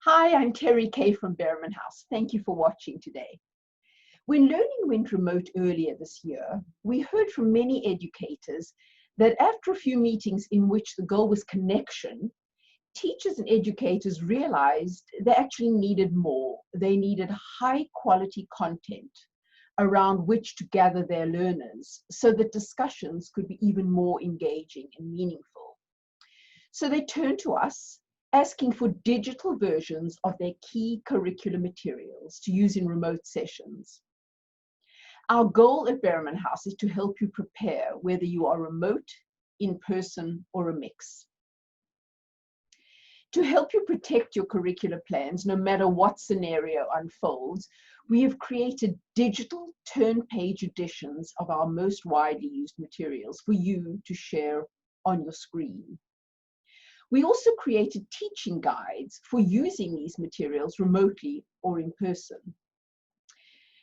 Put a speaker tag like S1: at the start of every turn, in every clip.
S1: Hi, I'm Terry Kay from Behrman House. Thank you for watching today. When learning went remote earlier this year, we heard from many educators that after a few meetings in which the goal was connection, teachers and educators realized they actually needed more. They needed high quality content around which to gather their learners so that discussions could be even more engaging and meaningful. So they turned to us, asking for digital versions of their key curriculum materials to use in remote sessions. Our goal at Behrman House is to help you prepare whether you are remote, in person, or a mix. To help you protect your curricular plans, no matter what scenario unfolds, we have created digital TurnPage editions of our most widely used materials for you to share on your screen. We also created teaching guides for using these materials remotely or in person.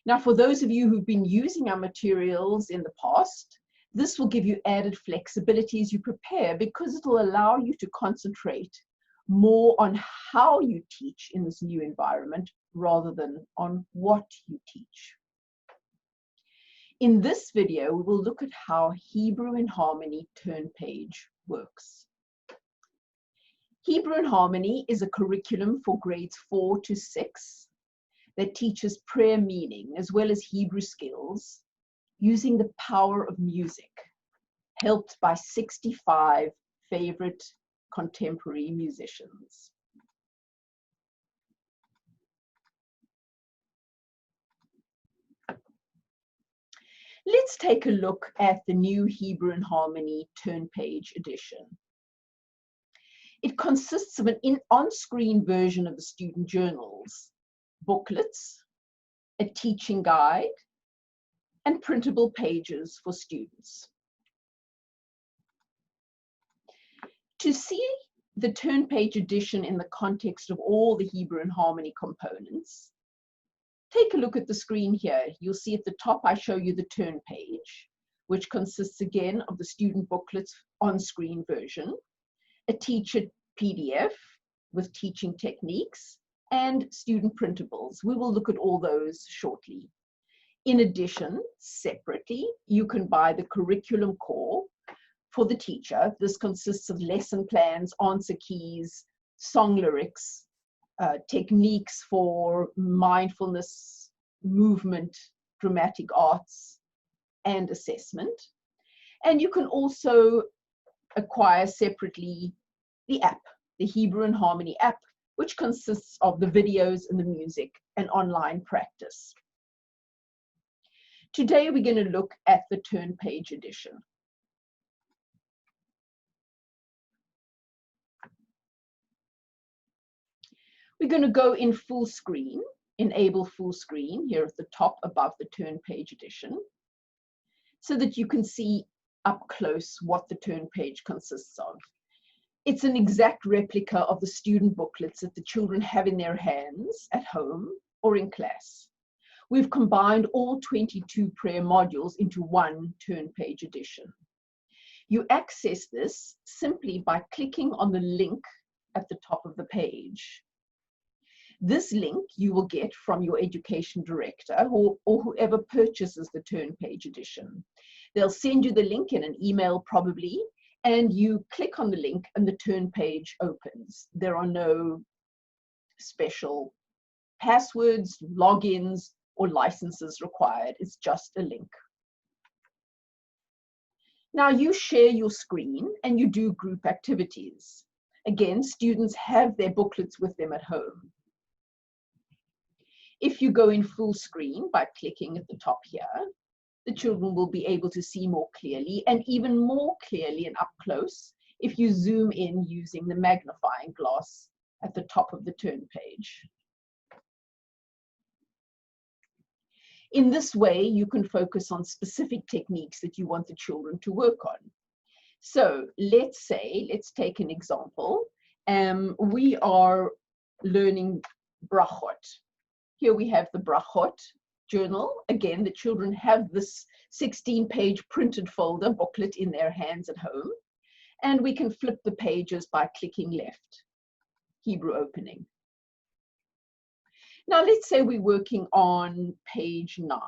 S1: Now, for those of you who've been using our materials in the past, this will give you added flexibility as you prepare because it will allow you to concentrate more on how you teach in this new environment rather than on what you teach. In this video, we will look at how Hebrew in Harmony TurnPage works. Hebrew in Harmony is a curriculum for grades 4 to 6 that teaches prayer meaning as well as Hebrew skills using the power of music, helped by 65 favorite contemporary musicians. Let's take a look at the new Hebrew in Harmony TurnPage edition. It consists of an on-screen version of the student journals, booklets, a teaching guide, and printable pages for students. To see the TurnPage edition in the context of all the Hebrew in Harmony components, take a look at the screen here. You'll see at the top I show you the TurnPage, which consists again of the student booklets on-screen version, a teacher PDF with teaching techniques, and student printables. We will look at all those shortly. In addition, separately, you can buy the curriculum core for the teacher. This consists of lesson plans, answer keys, song lyrics, techniques for mindfulness, movement, dramatic arts, and assessment. And you can also acquire separately the app, the Hebrew in Harmony app, which consists of the videos and the music and online practice. Today, we're going to look at the TurnPage edition. We're going to go in full screen, enable full screen here at the top above the TurnPage edition, so that you can see up close what the TurnPage consists of. It's an exact replica of the student booklets that the children have in their hands at home or in class. We've combined all 22 prayer modules into one TurnPage edition. You access this simply by clicking on the link at the top of the page. This link you will get from your education director or whoever purchases the TurnPage edition. They'll send you the link in an email probably, and you click on the link and the TurnPage opens. There are no special passwords, logins, or licenses required. It's just a link. Now you share your screen and you do group activities. Again, students have their booklets with them at home. If you go in full screen by clicking at the top here, the children will be able to see more clearly, and even more clearly and up close if you zoom in using the magnifying glass at the top of the TurnPage. In this way, you can focus on specific techniques that you want the children to work on. So let's take an example. We are learning brachot. Here we have the brachot journal. Again, the children have this 16-page printed folder booklet in their hands at home, and we can flip the pages by clicking left, Hebrew opening. Now, let's say we're working on page 9.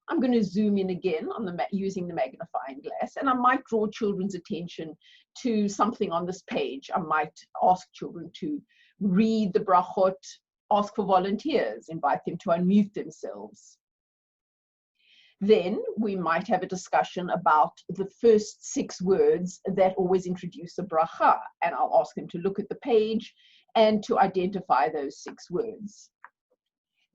S1: I'm going to zoom in again on using the magnifying glass, and I might draw children's attention to something on this page. I might ask children to read the brachot, ask for volunteers, invite them to unmute themselves. Then we might have a discussion about the first 6 words that always introduce a bracha, and I'll ask them to look at the page and to identify those 6 words.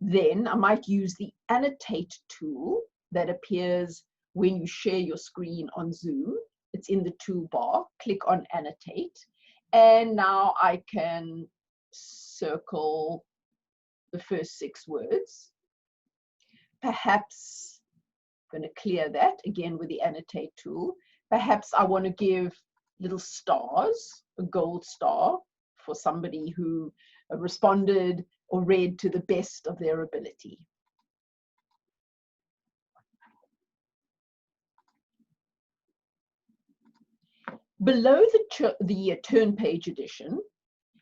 S1: Then I might use the annotate tool that appears when you share your screen on Zoom. It's in the toolbar. Click on annotate. And now I can circle the first 6 words. Perhaps I'm going to clear that again with the annotate tool. Perhaps I want to give little stars, a gold star for somebody who responded or read to the best of their ability. Below the TurnPage Edition,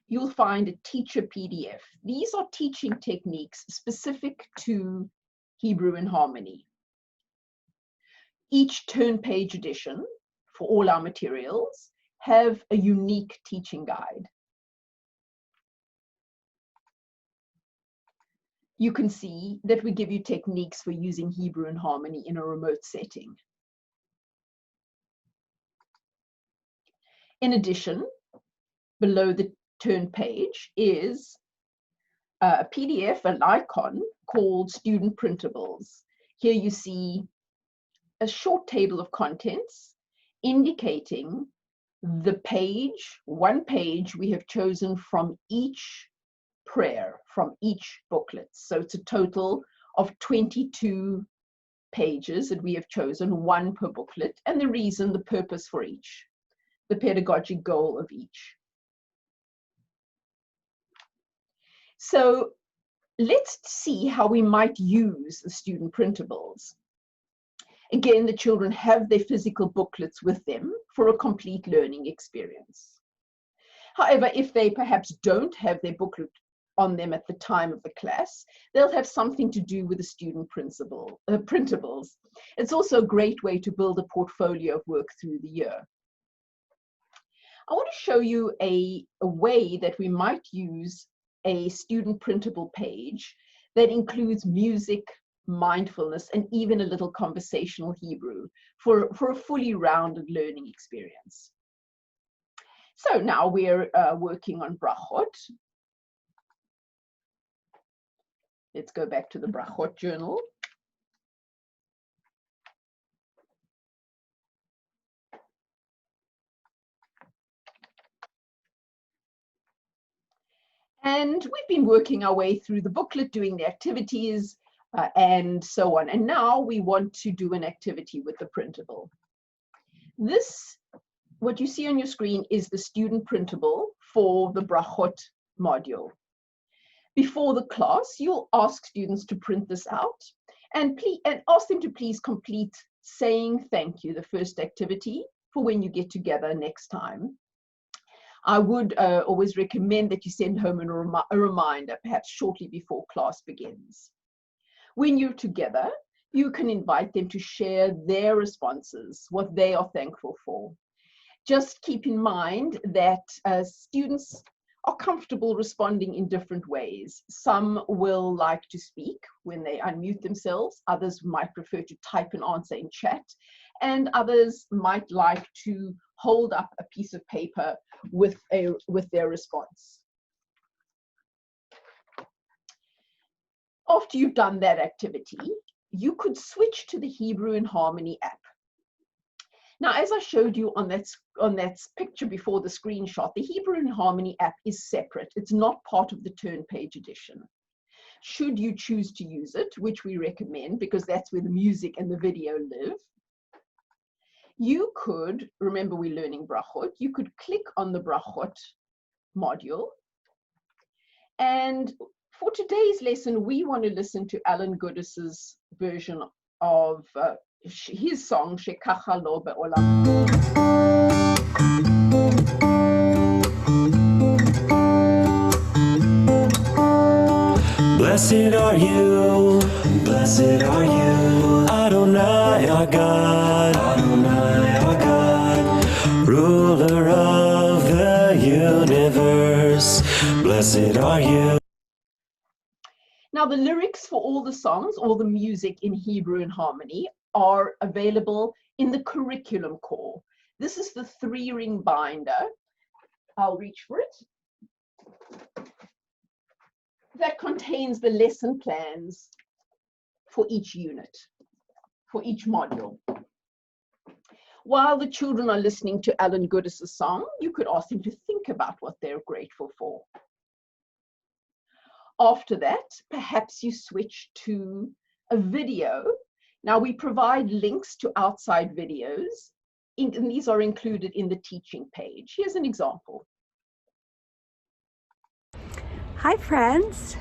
S1: you'll find a teacher PDF. These are teaching techniques specific to Hebrew in Harmony. Each TurnPage Edition, for all our materials, have a unique teaching guide. You can see that we give you techniques for using Hebrew in Harmony in a remote setting. In addition, below the turn page is a PDF, an icon called Student Printables. Here you see a short table of contents indicating the page, one page we have chosen from each prayer, from each booklet. So it's a total of 22 pages that we have chosen, 1 per booklet, and the reason, the purpose for each, the pedagogic goal of each. So let's see how we might use the student printables. Again, the children have their physical booklets with them for a complete learning experience. However, if they perhaps don't have their booklet on them at the time of the class, they'll have something to do with the student printables. It's also a great way to build a portfolio of work through the year. I want to show you a way that we might use a student printable page that includes music, mindfulness, and even a little conversational Hebrew for a fully rounded learning experience. So now we're working on brachot. Let's go back to the brachot journal. And we've been working our way through the booklet, doing the activities and so on. And now we want to do an activity with the printable. This, what you see on your screen, is the student printable for the brachot module. Before the class, you'll ask students to print this out and ask them to please complete saying thank you, the first activity, for when you get together next time. I would always recommend that you send home a reminder, perhaps shortly before class begins. When you're together, you can invite them to share their responses, what they are thankful for. Just keep in mind that students are comfortable responding in different ways. Some will like to speak when they unmute themselves. Others might prefer to type an answer in chat. And others might like to hold up a piece of paper with their response. After you've done that activity, you could switch to the Hebrew in Harmony app. Now, as I showed you on that picture before the screenshot, the Hebrew in Harmony app is separate. It's not part of the TurnPage Edition. Should you choose to use it, which we recommend because that's where the music and the video live, you could, remember we're learning brachot, you could click on the brachot module. And for today's lesson, we want to listen to Alan Goodis's version of his song, Shekacha Lo Be'olam.
S2: Blessed are you, blessed are you, Adonai our God, Adonai our God, ruler of the universe. Blessed are you.
S1: Now, the lyrics for all the songs, all the music in Hebrew and Harmony, are available in the curriculum core. This is the 3-ring binder. I'll reach for it. That contains the lesson plans for each unit, for each module. While the children are listening to Alan Goodis' song, you could ask them to think about what they're grateful for. After that, perhaps you switch to a video. Now, we provide links to outside videos, and these are included in the teaching page. Here's an example.
S3: Hi, friends.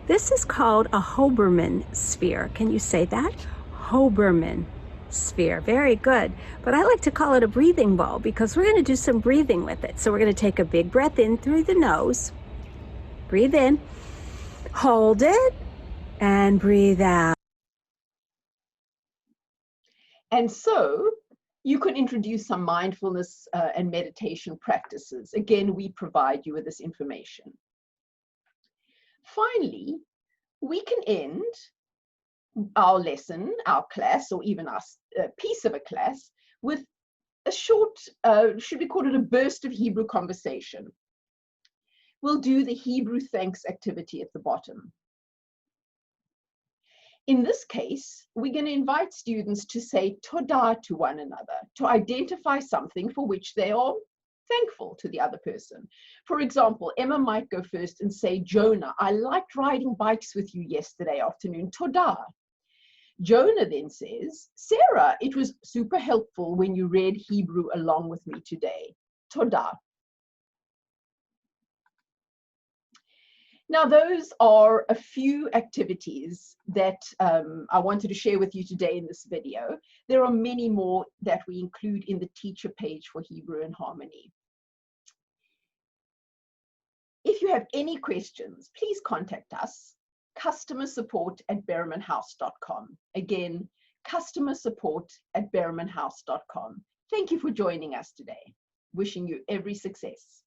S3: This is called a Hoberman sphere. Can you say that? Hoberman sphere. Very good. But I like to call it a breathing ball because we're going to do some breathing with it. So we're going to take a big breath in through the nose. Breathe in, hold it, and breathe out.
S1: And so you can introduce some mindfulness and meditation practices. Again, we provide you with this information. Finally, we can end our lesson, our class, or even our piece of a class with a short, should we call it a burst of Hebrew conversation. We'll do the Hebrew thanks activity at the bottom. In this case, we're going to invite students to say todah to one another, to identify something for which they are thankful to the other person. For example, Emma might go first and say, Jonah, I liked riding bikes with you yesterday afternoon, todah. Jonah then says, Sarah, it was super helpful when you read Hebrew along with me today, todah. Now, those are a few activities that I wanted to share with you today in this video. There are many more that we include in the teacher page for Hebrew and Harmony. If you have any questions, please contact us, customersupport@berrimanhouse.com. Again, customersupport@berrimanhouse.com. Thank you for joining us today. Wishing you every success.